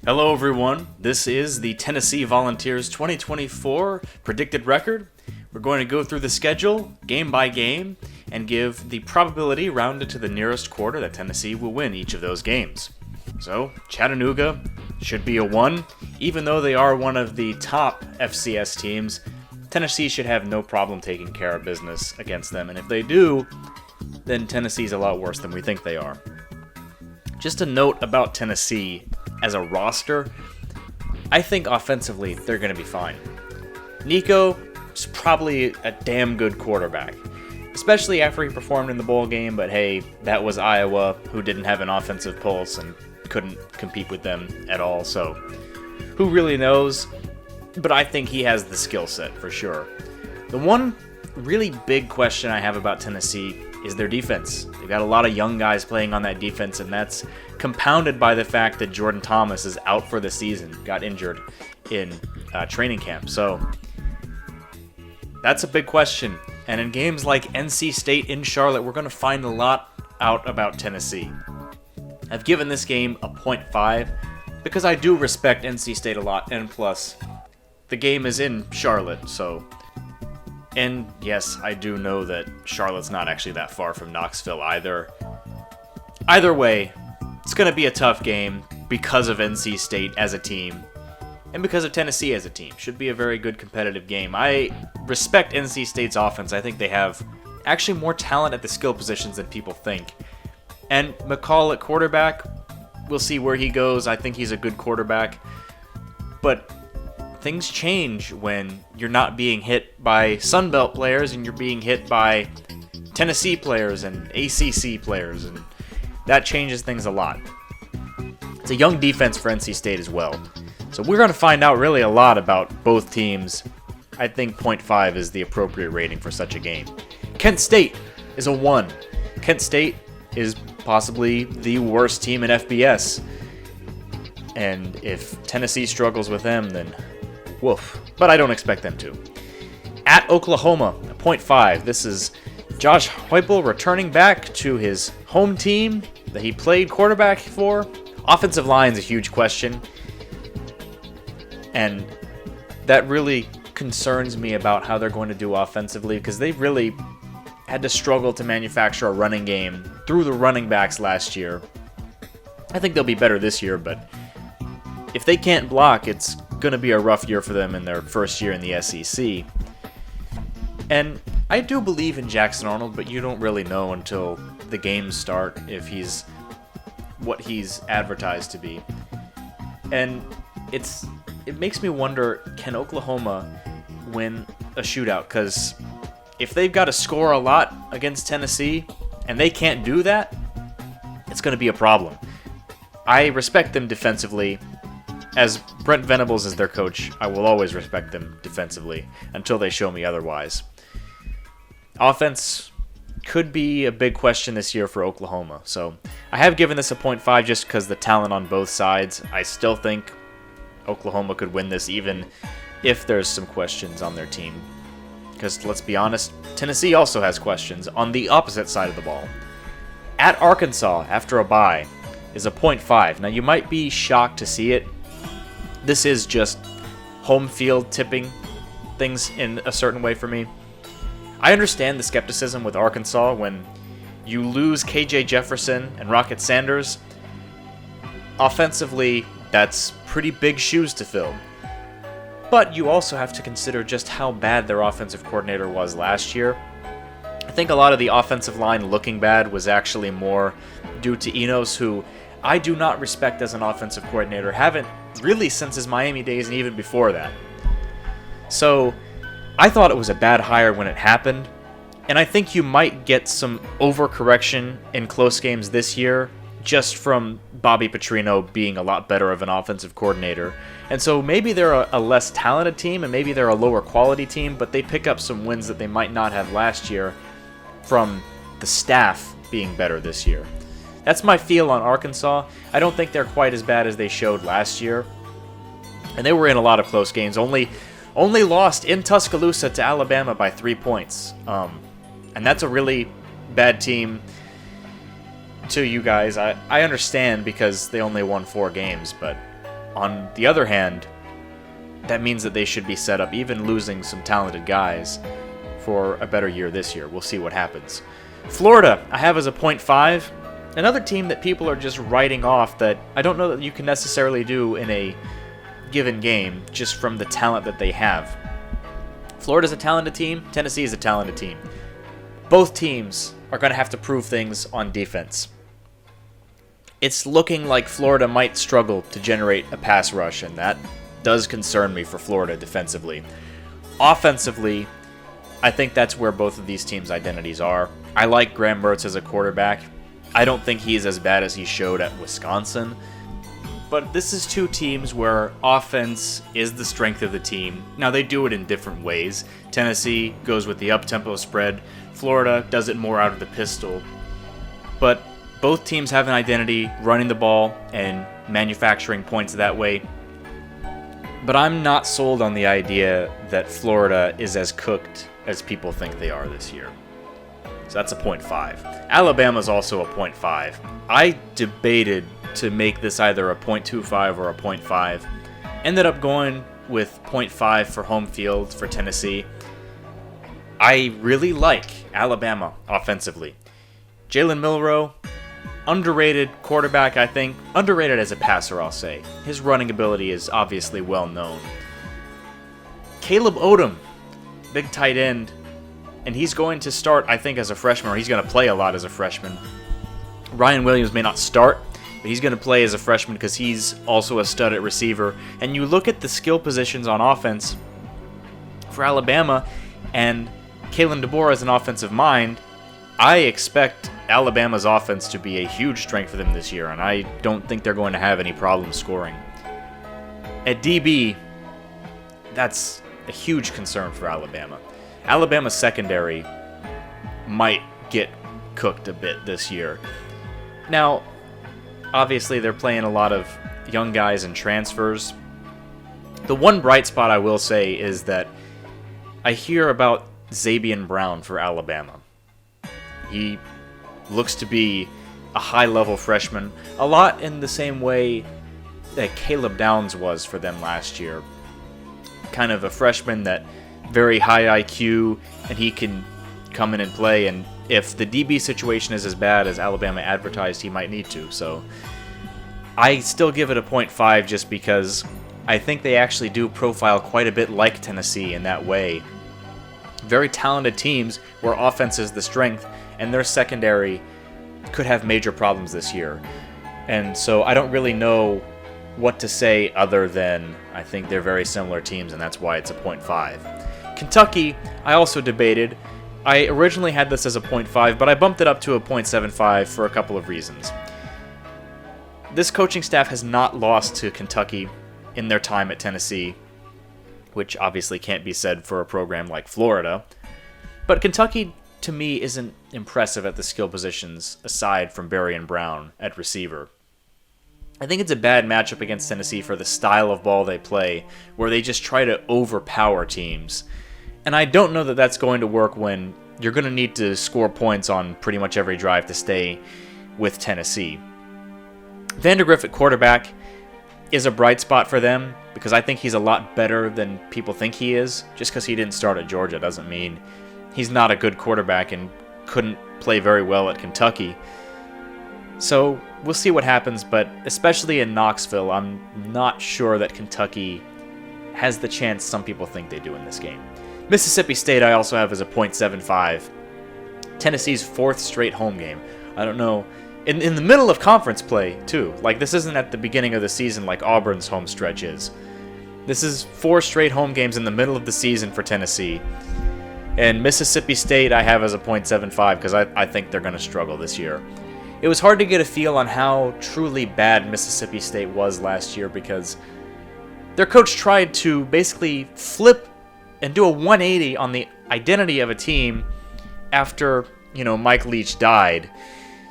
Hello, everyone. This is the Tennessee Volunteers 2024 predicted record. We're going to go through the schedule game by game and give the probability rounded to the nearest quarter that Tennessee will win each of those games. So, Chattanooga should be a 1. Even though they are one of the top FCS teams, Tennessee should have no problem taking care of business against them. And if they do, then Tennessee's a lot worse than we think they are. Just a note about Tennessee as a roster, I think offensively they're going to be fine. Nico is probably a damn good quarterback, especially after he performed in the bowl game, but hey, that was Iowa, who didn't have an offensive pulse and couldn't compete with them at all, so who really knows? But I think he has the skill set for sure. The one really big question I have about Tennessee is their defense. They've got a lot of young guys playing on that defense, and that's compounded by the fact that Jordan Thomas is out for the season, got injured in training camp. So that's a big question. And in games like NC State in Charlotte, we're going to find a lot out about Tennessee. I've given this game a 0.5 because I do respect NC State a lot, and plus, the game is in Charlotte, so... And yes, I do know that Charlotte's not actually that far from Knoxville either. Either way, it's going to be a tough game because of NC State as a team and because of Tennessee as a team. Should be a very good competitive game. I respect NC State's offense. I think they have actually more talent at the skill positions than people think. And McCall at quarterback, we'll see where he goes. I think he's a good quarterback. But things change when you're not being hit by Sun Belt players and you're being hit by Tennessee players and ACC players, and that changes things a lot. It's a young defense for NC State as well. So we're going to find out really a lot about both teams. I think 0.5 is the appropriate rating for such a game. Kent State is a 1. Kent State is possibly the worst team in FBS. And if Tennessee struggles with them, then woof. But I don't expect them to. At Oklahoma, a 0.5. This is Josh Heupel returning back to his home team that he played quarterback for. Offensive line is a huge question. And that really concerns me about how they're going to do offensively, because they really had to struggle to manufacture a running game through the running backs last year. I think they'll be better this year, but if they can't block, it's going to be a rough year for them in their first year in the SEC. And I do believe in Jackson Arnold, but you don't really know until the games start if he's what he's advertised to be. And it makes me wonder, can Oklahoma win a shootout? Because if they've got to score a lot against Tennessee and they can't do that, it's going to be a problem. I respect them defensively. As Brent Venables is their coach, I will always respect them defensively until they show me otherwise. Offense could be a big question this year for Oklahoma. So I have given this a 0.5 just because the talent on both sides. I still think Oklahoma could win this even if there's some questions on their team. Because let's be honest, Tennessee also has questions on the opposite side of the ball. At Arkansas, after a bye, is a 0.5. Now you might be shocked to see it. This is just home field tipping things in a certain way for me. I understand the skepticism with Arkansas when you lose KJ Jefferson and Rocket Sanders. Offensively, that's pretty big shoes to fill. But you also have to consider just how bad their offensive coordinator was last year. I think a lot of the offensive line looking bad was actually more due to Enos, who I do not respect as an offensive coordinator. Haven't really since his Miami days and even before that. So I thought it was a bad hire when it happened, and I think you might get some overcorrection in close games this year just from Bobby Petrino being a lot better of an offensive coordinator. And so maybe they're a less talented team and maybe they're a lower quality team, but they pick up some wins that they might not have last year from the staff being better this year. That's my feel on Arkansas. I don't think they're quite as bad as they showed last year. And they were in a lot of close games. Only lost in Tuscaloosa to Alabama by 3 points. And that's a really bad team to you guys. I understand because they only won 4 games, but On the other hand, that means that they should be set up, even losing some talented guys, for a better year this year. We'll see what happens. Florida, I have as a 0.5. Another team that people are just writing off that I don't know that you can necessarily do in a given game just from the talent that they have. Florida's a talented team. Tennessee is a talented team. Both teams are going to have to prove things on defense. It's looking like Florida might struggle to generate a pass rush, and that does concern me for Florida defensively. Offensively, I think that's where both of these teams' identities are. I like Graham Mertz as a quarterback. I don't think he's as bad as he showed at Wisconsin. But this is two teams where offense is the strength of the team. Now, they do it in different ways. Tennessee goes with the up-tempo spread. Florida does it more out of the pistol. But both teams have an identity running the ball and manufacturing points that way. But I'm not sold on the idea that Florida is as cooked as people think they are this year. So that's a 0.5. Alabama's also a 0.5. I debated to make this either a 0.25 or a 0.5. Ended up going with 0.5 for home field for Tennessee. I really like Alabama offensively. Jalen Milroe, underrated quarterback, I think. Underrated as a passer, I'll say. His running ability is obviously well known. Caleb Odom, big tight end. And he's going to start, I think, as a freshman, or he's going to play a lot as a freshman. Ryan Williams may not start, but he's going to play as a freshman because he's also a stud at receiver. And you look at the skill positions on offense for Alabama, and Kalen DeBoer as an offensive mind, I expect Alabama's offense to be a huge strength for them this year, and I don't think they're going to have any problem scoring. At DB, that's a huge concern for Alabama. Alabama's secondary might get cooked a bit this year. Now, obviously they're playing a lot of young guys and transfers. The one bright spot I will say is that I hear about Zabian Brown for Alabama. He looks to be a high-level freshman, a lot in the same way that Caleb Downs was for them last year. Kind of a freshman that very high IQ, and he can come in and play, and if the DB situation is as bad as Alabama advertised, he might need to. So I still give it a 0.5 just because I think they actually do profile quite a bit like Tennessee in that way. Very talented teams where offense is the strength, and their secondary could have major problems this year. And so I don't really know what to say other than I think they're very similar teams, and that's why it's a 0.5. Kentucky, I also debated. I originally had this as a 0.5, but I bumped it up to a 0.75 for a couple of reasons. This coaching staff has not lost to Kentucky in their time at Tennessee, which obviously can't be said for a program like Florida. But Kentucky, to me, isn't impressive at the skill positions aside from Berrien Brown at receiver. I think it's a bad matchup against Tennessee for the style of ball they play, where they just try to overpower teams. And I don't know that that's going to work when you're going to need to score points on pretty much every drive to stay with Tennessee. Vandergriff at quarterback is a bright spot for them because I think he's a lot better than people think he is. Just because he didn't start at Georgia doesn't mean he's not a good quarterback and couldn't play very well at Kentucky. So we'll see what happens, but especially in Knoxville, I'm not sure that Kentucky has the chance some people think they do in this game. Mississippi State I also have as a 0.75. Tennessee's fourth straight home game. I don't know. In the middle of conference play, too. Like, this isn't at the beginning of the season like Auburn's home stretch is. This is 4 straight home games in the middle of the season for Tennessee. And Mississippi State I have as a 0.75 because I think they're going to struggle this year. It was hard to get a feel on how truly bad Mississippi State was last year because their coach tried to basically flip and do a 180 on the identity of a team after, Mike Leach died,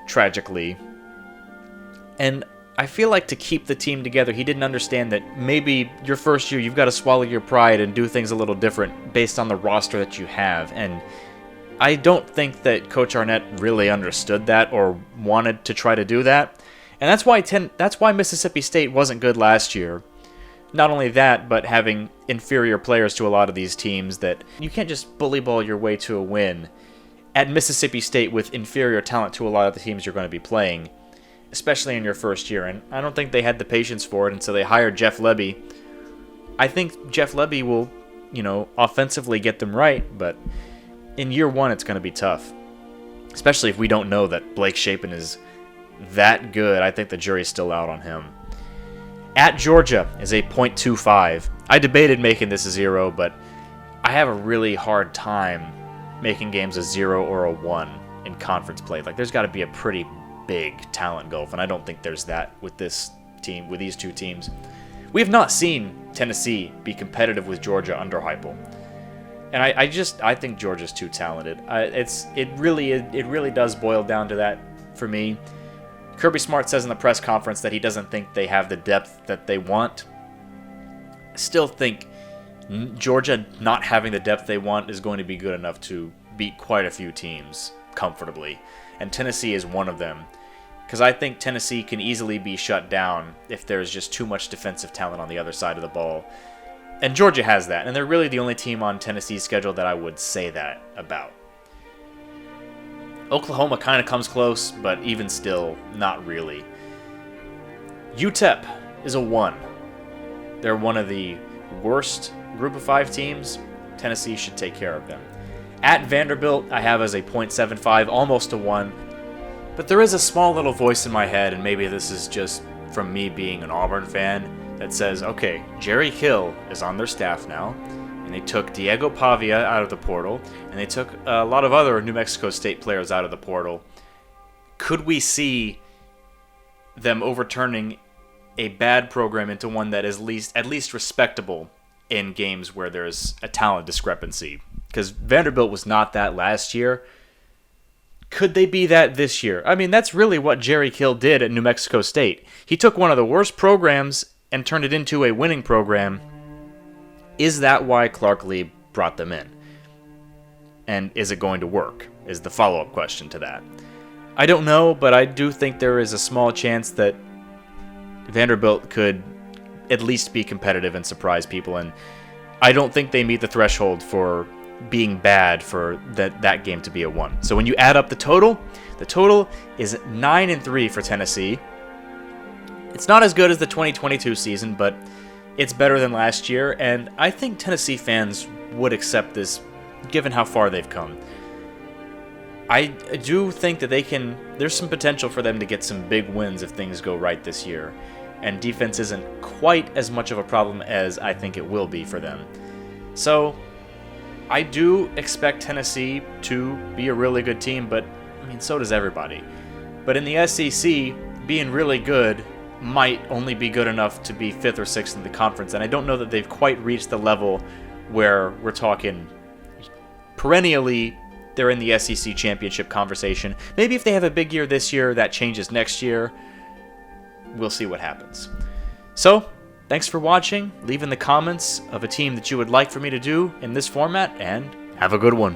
tragically. And I feel like to keep the team together, he didn't understand that maybe your first year you've got to swallow your pride and do things a little different based on the roster that you have. And I don't think that Coach Arnett really understood that or wanted to try to do that. And that's why Mississippi State wasn't good last year. Not only that, but having inferior players to a lot of these teams that you can't just bully ball your way to a win at Mississippi State with inferior talent to a lot of the teams you're going to be playing, especially in your first year. And I don't think they had the patience for it, and so they hired Jeff Lebby. I think Jeff Lebby will, offensively get them right, but in year one it's going to be tough. Especially if we don't know that Blake Shapen is that good. I think the jury's still out on him. At Georgia is a .25. I debated making this a 0, but I have a really hard time making games a 0 or a 1 in conference play. Like, there's got to be a pretty big talent gulf, and I don't think there's that with this team, with these two teams. We have not seen Tennessee be competitive with Georgia under Heupel, and I think Georgia's too talented. It really does boil down to that for me. Kirby Smart says in the press conference that he doesn't think they have the depth that they want. I still think Georgia not having the depth they want is going to be good enough to beat quite a few teams comfortably, and Tennessee is one of them, because I think Tennessee can easily be shut down if there's just too much defensive talent on the other side of the ball, and Georgia has that, and they're really the only team on Tennessee's schedule that I would say that about. Oklahoma kind of comes close, but even still, not really. UTEP is a 1. They're one of the worst group of 5 teams. Tennessee should take care of them. At Vanderbilt, I have as a .75, almost a 1. But there is a small little voice in my head, and maybe this is just from me being an Auburn fan, that says, okay, Jerry Hill is on their staff now, and they took Diego Pavia out of the portal, and they took a lot of other New Mexico State players out of the portal. Could we see them overturning a bad program into one that is at least respectable in games where there's a talent discrepancy? Because Vanderbilt was not that last year. Could they be that this year? I mean, that's really what Jerry Hill did at New Mexico State. He took one of the worst programs and turned it into a winning program. Is that why Clark Lee brought them in? And is it going to work? Is the follow-up question to that. I don't know, but I do think there is a small chance that Vanderbilt could at least be competitive and surprise people, and I don't think they meet the threshold for being bad for that game to be a 1. So when you add up the total is 9-3 for Tennessee. It's not as good as the 2022 season, but it's better than last year, and I think Tennessee fans would accept this given how far they've come. I do think that there's some potential for them to get some big wins if things go right this year, and defense isn't quite as much of a problem as I think it will be for them. So I do expect Tennessee to be a really good team, but I mean, so does everybody. But in the SEC, being really good might only be good enough to be 5th or 6th in the conference, and I don't know that they've quite reached the level where we're talking perennially they're in the SEC championship conversation. Maybe if they have a big year this year, that changes next year. We'll see what happens. So, thanks for watching. Leave in the comments of a team that you would like for me to do in this format, and have a good one.